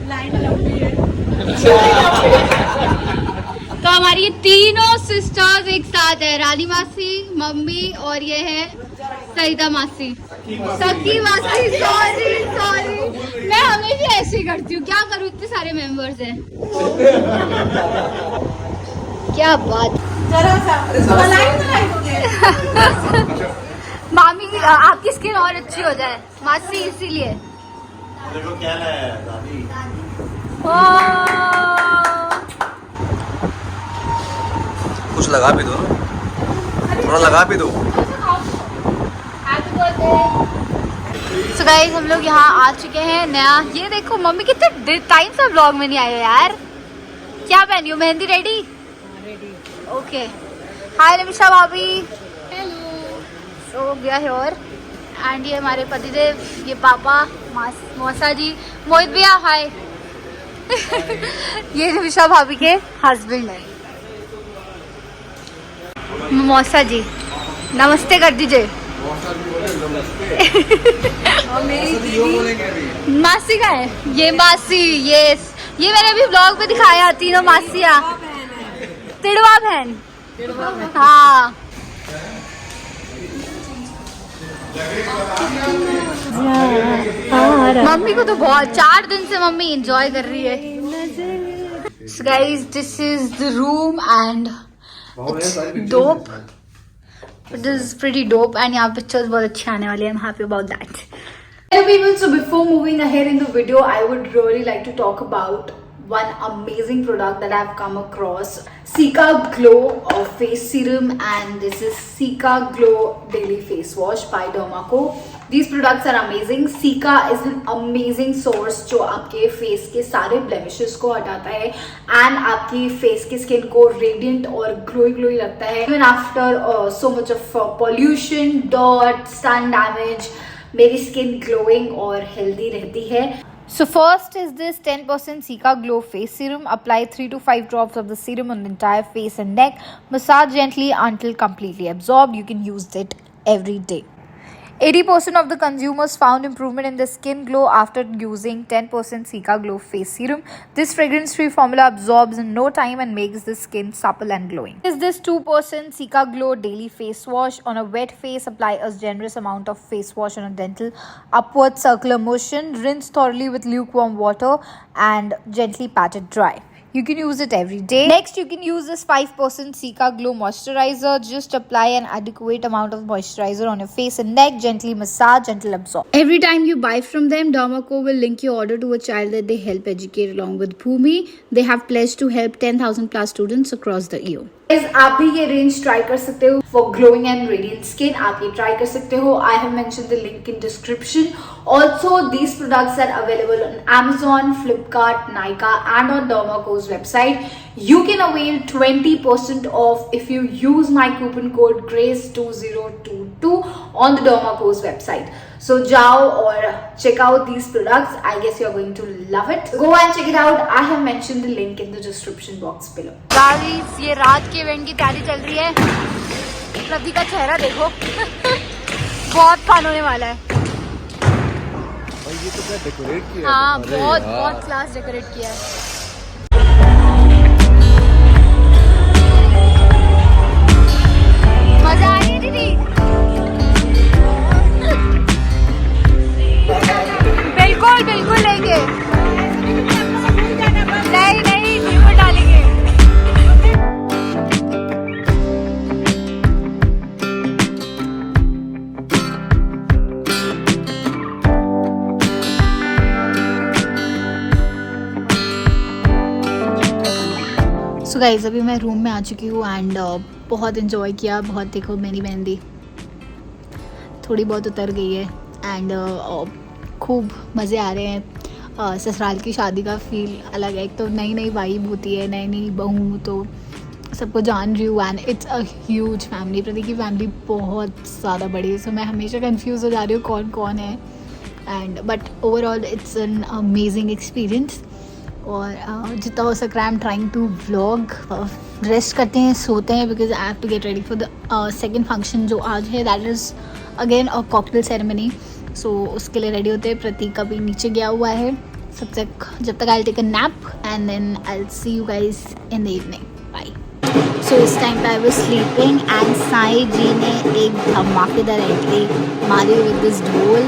Line लंबी है। तो हमारी ये तीनों सिस्टर्स एक साथ है, रानी मासी, मम्मी और ये है सईदा मासी, सकी मासी। सॉरी मैं हमेशा ऐसे ही करती हूँ, क्या करूँ, इतने सारे मेंबर्स हैं। क्या बात। मामी आपकी स्किन और अच्छी हो जाए मासी, इसीलिए। देखो क्या लाया है दादी। कुछ लगा भी दो, थोड़ा लगा भी दो। So guys, हम लोग यहाँ आ चुके हैं नया। ये देखो मम्मी कितने टाइम से व्लॉग में नहीं आए हो यार। क्या पहनी हो, mehndi ready? Okay. Hi Nimisha भाभी। Hello. So we are here and ये हमारे पतिदेव, ये पापा, मौसा जी, मोहित भैया हाय। ये निमिषा भाभी के हस्बैंड है। मौसा जी नमस्ते कर दीजिए। मासी का है ये, मासी ये मैंने अभी ब्लॉग पे दिखाया, तीनों मासियाँ। तिड़वा बहन। हाँ मम्मी को तो बहुत 4 दिन से मम्मी एंजॉय कर रही है। So guys, this is the room and it's dope. It is pretty dope and यहाँ pictures बहुत अच्छे आने वाले हैं. I'm happy about that. Hello people, so before moving ahead in the video, I would really like to talk about one amazing product that I've come across. Cica Glow face serum and this is Cica Glow daily face wash by Dermaco. These products are amazing. Cica is an amazing source जो आपके face के सारे blemishes को हटाता है and आपकी face की skin को radiant और glowy रखता है. Even after so much of pollution, dirt, sun damage, मेरी स्किन glowing और healthy रहती है. So first is this 10% Cica Glow face serum. Apply 3 to 5 drops of the serum on the entire face and neck. Massage gently until completely absorbed. You can use it every day. 80% of the consumers found improvement in their skin glow after using 10% Cica Glow face serum. This fragrance-free formula absorbs in no time and makes the skin supple and glowing. Is this 2% Cica Glow daily face wash? On a wet face, apply a generous amount of face wash on a gentle upward circular motion. Rinse thoroughly with lukewarm water and gently pat it dry. You can use it every day. Next, you can use this 5% Cica Glow moisturizer. Just apply an adequate amount of moisturizer on your face and neck. Gently massage until absorb. Every time you buy from them, Dermaco will link your order to a child that they help educate along with Bhumi. They have pledged to help 10,000 plus students across the EU. आप भी ये range try कर सकते हो for glowing and radiant skin. आप ये try कर सकते हो. I have mentioned the link in description. Also these products are available on Amazon, Flipkart, Nykaa and on Dermaco's website. You can avail 20% off if you use my coupon code GRACE2022 on the Dermaco's website. So जाओ और check out these products. I guess you're going to love it. Go and check it out. I have mentioned the link in the description box below. Guys, ये रात के event की तैयारी चल रही है. प्रदीप का चेहरा देखो. बहुत फन होने वाला है. ये तो क्या डेकोरेट किया है. हाँ बहुत क्लास डेकोरेट किया है. मजा आ रही है दीदी. बिल्कुल लेंगे. नहीं बिल्कुल डालेंगे. सो गाइस, अभी मैं रूम में आ चुकी हूँ एंड बहुत इन्जॉय किया. बहुत देखो मेरी मेहंदी थोड़ी बहुत उतर गई है एंड खूब मज़े आ रहे हैं. ससुराल की शादी का फील अलग है. एक तो नई वाइब होती है, नई बहू, तो सबको जान रही हूँ and it's a huge family. Prateek की फैमिली बहुत ज़्यादा बड़ी है. सो मैं हमेशा कंफ्यूज हो जा रही हूँ कौन कौन है and but overall it's an amazing experience. और जितना हो सक रहा है I am trying to vlog. Rest करते हैं, सोते हैं because I have to get ready for the second function जो आज है. That is again a cocktail ceremony. So उसके लिए रेडी होते हैं. प्रतीक का भी नीचे गया हुआ है जब तक I take a nap and then I see you guys in the evening. Bye. So इस टाइम पे I was sleeping and Sai ji ने एक धमाकेदार एंट्री मारी विद दिस ढोल.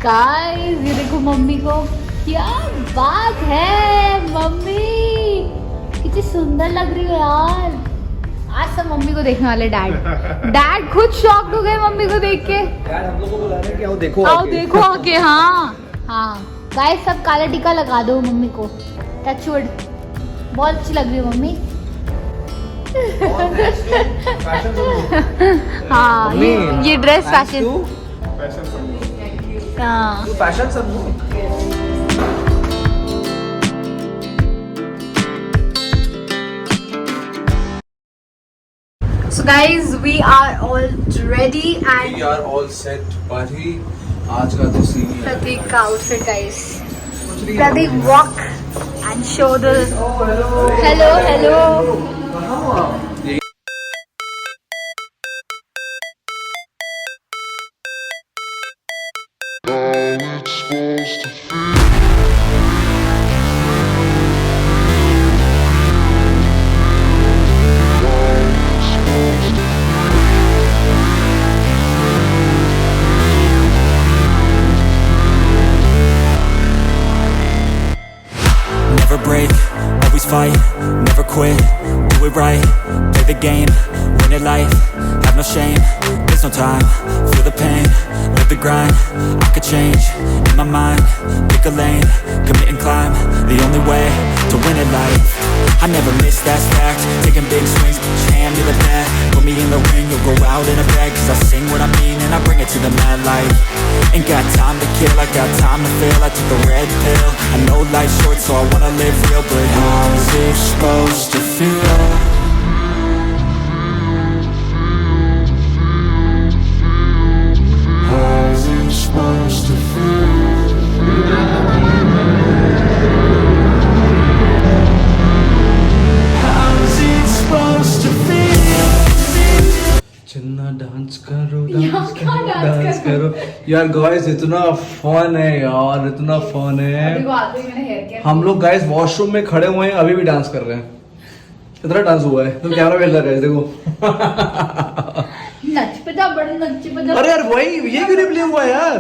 गाइस ये देखो मम्मी को, क्या बात है मम्मी, कितनी सुंदर लग रही हो यार. आज सब मम्मी को देखने वाले डैड खुद शॉक्ड हो गए मम्मी को देख के. यार हम लोग को बुला रहे हैं कि आओ देखो आओ देखो आके. हाँ गाइस सब काला टीका लगा दो मम्मी को. टचवुड. बहुत अच्छी लग रही है मम्मी. हाँ ये ड्रेस फैशन. हाँ फैशन सब. So guys, we are all ready and We are all set party. आज का तो सीन है. Pratik का outfit guys. Pratik walk and show the. Hello. Never break, always fight, never quit, do it right, play the game, win it life, have no shame, there's no time, feel the pain, live the grind, I could change, in my mind, pick a lane, commit and climb, the only way to win it life. I never miss, that's fact, taking big swings, put your hand to the bat, put me in the ring, you'll go out in a bag, cause I sing what I mean and I bring it to the mad light. Ain't got time to kill, I got time to feel, I took the red pill, I know life's short so I wanna live real, but how is it supposed to feel? How's it supposed to feel? How's it supposed to feel? चन्ना dance करो यार guys. इतना fun है यार, इतना fun है. हम लोग गाइस वॉशरूम में खड़े हुए हैं, अभी भी डांस कर रहे हैं. इतना डांस हुआ है तो कैमरा मिल रहा है देखो. नच पे जा बड़े नच पे जा. अरे यार वही ये क्यों नहीं प्ले हुआ यार.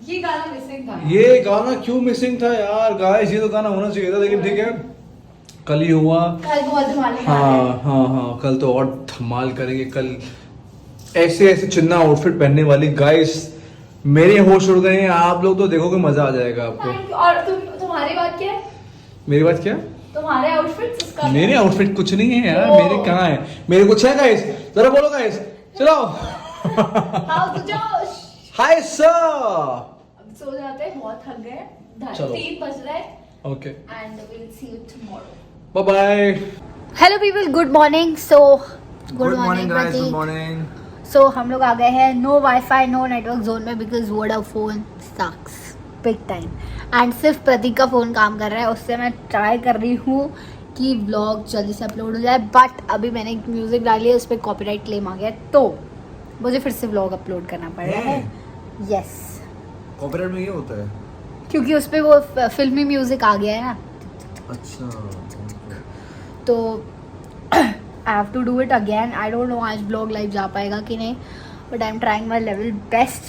ये गाना मिसिंग था. ये गाना क्यों मिसिंग था यार गाइस. ये तो गाना होना चाहिए था, लेकिन ठीक है कल ही हुआ. कल बहुत धमाल. हाँ कल तो और धमाल करेंगे. कल ऐसे चिन्ना आउटफिट पहनने वाली गाइस. मेरे होश उड़ गए हैं. आप लोग तो देखोगे मजा आ जाएगा आपको. और तुम्हारी बात क्या है? मेरी बात क्या? तुम्हारे आउटफिट. मेरे आउटफिट कुछ नहीं है यार. मेरे कहाँ है? मेरे कुछ है गाइस. जरा बोलो गाइस. चलो हाय सर. सो जाते हैं, बहुत थक गए. 3 बज रहा है. Okay and we will see you tomorrow. Bye bye. Hello people, good morning. So good morning guys. Good morning. Morning. So हम लोग आ गए हैं no wifi no network zone में because Vodafone sucks big time. And सिर्फ प्रतीक का phone काम कर रहा है. उससे मैं ट्राई कर रही हूँ कि व्लॉग जल्दी से अपलोड हो जाए, बट अभी मैंने एक म्यूज़िक डाली है, उस पर कॉपीराइट क्लेम आ गया तो मुझे फिर से व्लॉग अपलोड करना पड़ रहा है. यस कॉपीराइट में ये होता है क्योंकि उस पर वो फिल्मी म्यूज़िक आ गया है ना. अच्छा तो I have to do it again. I don't know आज ब्लॉग लाइव जा पाएगा कि नहीं, but I am trying my level best.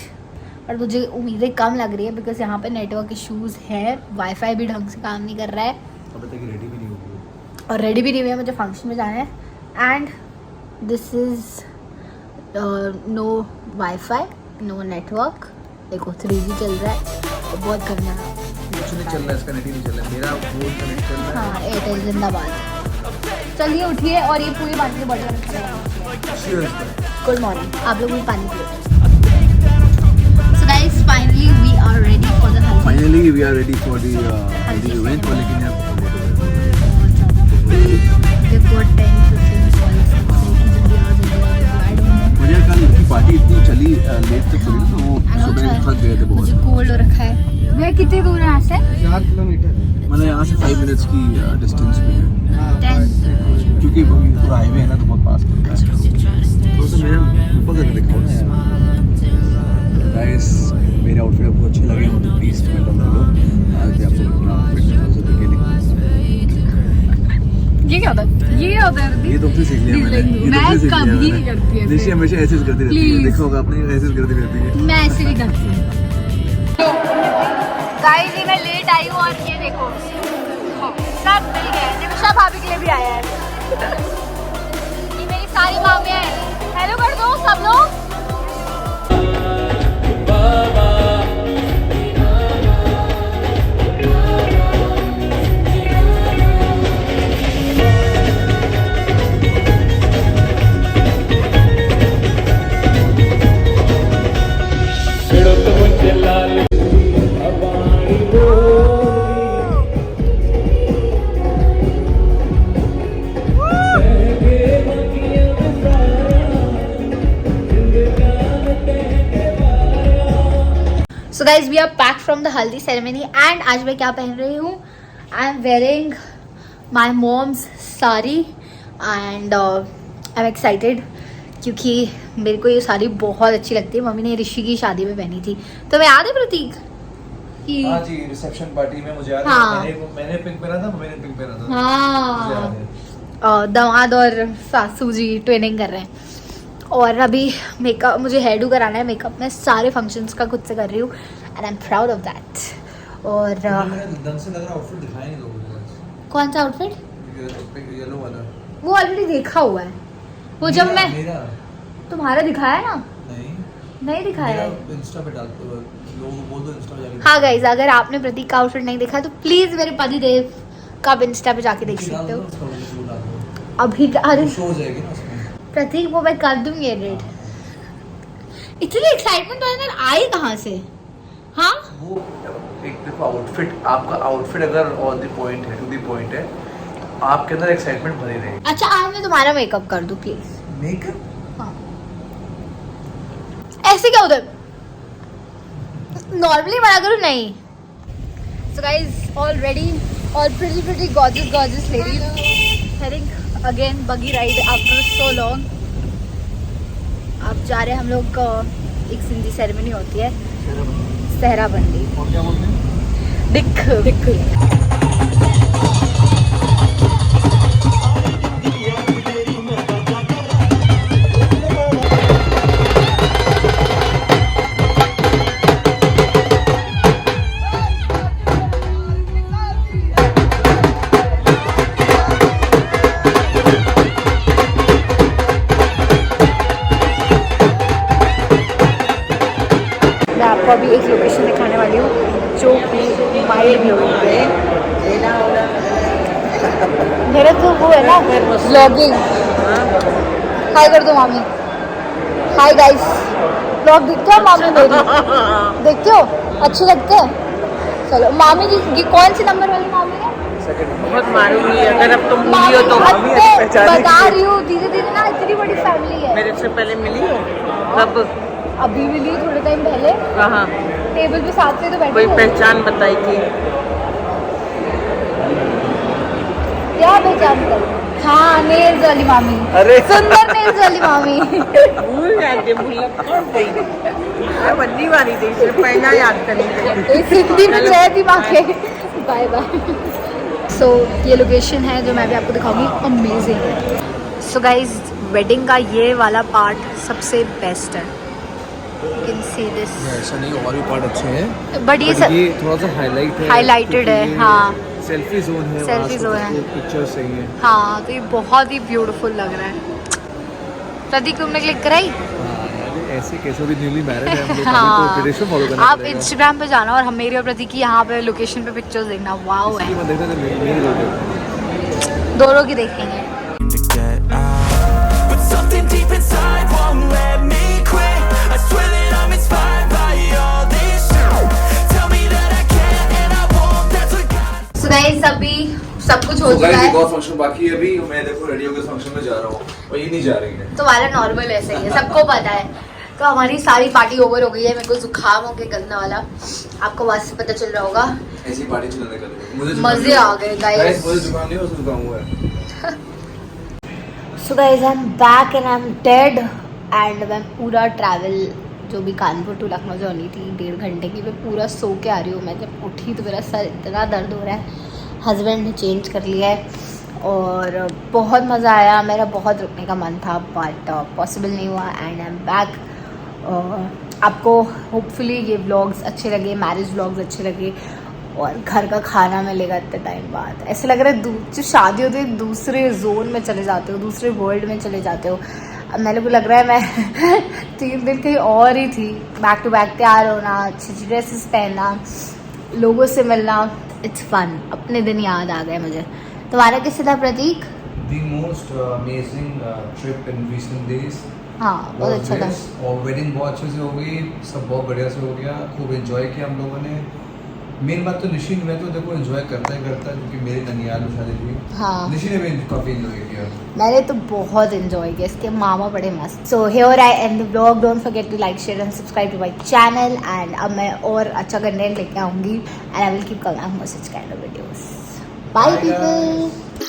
पर मुझे उम्मीदें कम लग रही है बिकॉज यहाँ पे नेटवर्क इश्यूज़ है. वाईफाई भी ढंग से काम नहीं कर रहा है अभी तक रेडी भी नहीं हुई और रेडी भी नहीं हुई है. मुझे फंक्शन में जाना है and this is no wifi no network. देखो 3G चल रहा है तो बहुत करना कुछ नहीं चल रहा है. इसका नेट ही नहीं चल रहा है. मेरा फोन का नेट चल रहा है. हाँ एयरटेल जिंदाबाद. चलिए उठिए और ये पूरी पानी की बॉटल में. Good morning. आप लोग भी पानी पिए. So guys finally we are ready for the haldi. Finally we are ready for the event. लेकिन यार मुझे कल की पार्टी इतनी चली लेट तक चली तो वो सुबह थक गए थे बहुत. मुझे कोल्ड हो रखा है. भैया कितनी दूर है यहाँ से? 4 किलोमीटर. मतलब यहाँ से 5 मिनट्स की डिस्टेंस पे है. 10 क्योंकि पूरा हाईवे है ना तो बहुत पास पड़ता है. तो मेरे ऊपर करके दिखाओ ना यार. गाइस मेरे आउटफिट आपको अच्छे लगे हो तो प्लीज कमेंट कर दो. क्या होता है? ये होता है ये तुमसे सीख लिया मैंने, ये मैं तुमसे सीख लिया कभी मैंने। नहीं करती ऐसे। ऋषि हमेशा ऐसे ही करती रहती है, Please. देखा होगा आपने, ऐसे ही करती रहती है। मैं ऐसे नहीं करती हूँ। गाइस जी मैं लेट आई हूँ और ये देखो सब मिल गए। निमिषा भाभी के लिए भी आया है। ये मेरी सारी मामियाँ हैं। हेलो कर दो सब लोग। So guys, we are back from the haldi ceremony and आज मैं क्या पहन रही हूँ? I am wearing my mom's sari and I'm excited क्योंकि मेरे को ये साड़ी बहुत अच्छी लगती है। मम्मी ने ऋषि की शादी में पहनी थी। तो मैं याद है प्रतीक कि हाँ जी, रिसेप्शन पार्टी में मुझे याद है, हाँ। मैंने पिंक पहना था, मम्मी ने पिंक पहना था। मुझे याद हाँ है। दामाद और सासू जी ट्विनिंग कर रहे हैं। और अभी मेकअप मुझे हेयर डू कराना है। मेकअप मैं सारे फंक्शंस का खुद से कर रही हूँ and I am proud of that. और ढंग से लग रहा आउटफिट दिखाई नहीं दोगे। कौन सा आउटफिट? येलो वाला। वो ऑलरेडी देखा हुआ है। वो जब मैं मेरा तुम्हारा दिखाया ना? नहीं दिखाया है। इंस्टा पे डालते हो लोग, बोल दो इंस्टा पे जाके। हाँ गाइज, अगर आपने प्रतीक का आउटफिट नहीं देखा तो प्लीज मेरे पति देव का आप इंस्टा पे जाके देख सकते हो। अभी अरे शो हो जाएगी ना उसमें। प्रतीक वो मैं कर दूंगी एडिट। इतनी एक्साइटमेंट तो अंदर आई कहाँ से? हाँ वो एक देखो, आउटफिट आपका आउटफिट अगर ऑन द पॉइंट है, टू द पॉइंट है, आपके अंदर एक्साइटमेंट भरी रहेगी। अच्छा आज मैं तुम्हारा मेकअप कर दूं प्लीज। मेकअप हाँ ऐसे क्या होता है? नॉर्मली मना करूँ नहीं। So guys, all ready, all pretty gorgeous ladies heading again buggy ride after so long. अब जा रहे हैं हम लोग। एक सिंधी सेरेमनी होती है, सहरा बंदी। और क्या बोलते हैं? दिख मैं आपको अभी एक लोकेशन दिखाने वाली हूँ जो कि माइंड ब्लोइंग है। मेरा तो वो है ना व्लॉगिंग। हाय कर दो मामी। हाय गाइस, व्लॉग देखते हो मामी मेरी? देखते हो? अच्छे लगते हैं? चलो मामी जी, ये कौन सी नंबर वाली मामी है? बहुत मारूंगी अगर अब तुम मिली मामी हो तो। बता रही हूँ धीरे धीरे ना, इतनी बड़ी फैमिली है। मेरे से पहले मिली हो कब? अभी मिली थोड़े टाइम पहले, कहाँ? टेबल पे साथ में तो बैठे कोई थे। पहचान बताई थी? क्या पहचान कर? हाँ नेल्स वाली मामी। अरे सुंदर नेल्स वाली मामी। भूल जाते, भूल गई। मैं बंदी वाली थी, सिर्फ पहला याद करेंगे। एक हिंदी में जय दी बाके। Bye bye. सो ये लोकेशन है जो मैं भी आपको दिखाऊंगी, अमेजिंग है। सो गाइज वेडिंग का ये वाला पार्ट सबसे बेस्ट है। You can see this. ऐसा नहीं, और भी पार्ट अच्छे हैं, बट ये ये थोड़ा सा हाईलाइट है, हाईलाइटेड है। क्योंकि हाँ सेल्फी जोन है, Selfie zone है। पिक्चर सही है। हाँ, तो ये बहुत ही ब्यूटीफुल लग रहा है। प्रतीक तुमने क्लिक कराई? हाँ, यार, ऐसे कैसे भी न्यूली मैरिड है हम लोग, हाँ। तो ट्रेडिशन फॉलो करना आप पड़ेगा। इंस्टाग्राम पे जाना और हम मेरी और प्रतीक की यहाँ पे लोकेशन पे पिक्चर्स देखना। वाओ इसलिए है। मैं देखता था मेरी लोग दोनों की देखेंगे। to get out, but something deep inside won't let me quit. I swear that I'm inspired by all this shit. Tell me that I can and I won't, that's what God. So guys, अभी सब कुछ हो तो चुका guys है। एक और function बाकी है अभी, मैं देखो रेडी होकर फंक्शन में जा रहा हूँ और ये नहीं जा रही है। तुम्हारा नॉर्मल ऐसे ही है, सबको पता है। तो हमारी सारी पार्टी ओवर हो गई है। मेरे को जुकाम हो गया गंदा वाला, आपको वहाँ से पता चल रहा होगा। ऐसी पार्टी चलाने का मुझे मजे आ गए गाइस। मुझे जुकाम नहीं, उसको जुकाम हुआ है। So guys I am back and I am dead and मैं पूरा ट्रैवल जो भी कानपुर टू लखनऊ जानी थी 1.5 घंटे की, मैं पूरा सो के आ रही हूँ। मैं जब उठी तो मेरा सर इतना दर्द हो रहा है। हस्बैंड ने चेंज कर लिया है और बहुत मज़ा आया. मेरा बहुत रुकने का मन था बट पॉसिबल नहीं हुआ एंड आई एम बैक. आपको होपफुली ये व्लॉग्स अच्छे लगे, मैरिज व्लॉग्स अच्छे लगे और घर का खाना मिलेगा इतने टाइम बाद. ऐसे लग रहा है जो शादी होती है दूसरे जोन में चले जाते हो, दूसरे वर्ल्ड में चले जाते हो. अब मेरे को लग रहा है मैं 3 दिन कहीं और ही थी. बैक टू बैक तैयार होना, अच्छी अच्छी ड्रेसेस पहनना, लोगों से मिलना, इट्स फन. अपने दिन याद आ गए मुझे. तुम्हारा कैसे था प्रतीक? The most amazing trip in recent days. हाँ बहुत अच्छा था. और वेडिंग बहुत अच्छे से हो गई, सब बहुत बढ़िया से हो गया. खूब एंजॉय किया हम लोगों ने. मेन बात तो निशिन, मैं तो देखो एंजॉय करता ही करता क्योंकि मेरी ननियाल में शादी थी. हाँ निशिन ने भी काफी एंजॉय किया. मैंने तो बहुत एंजॉय किया. इसके मामा बड़े मस्त. So here I end the vlog. Don't forget to like, share and subscribe to my channel. And अब मैं और अच्छा कंटेंट लेके आऊंगी and I will keep coming more such kind of videos. Bye people.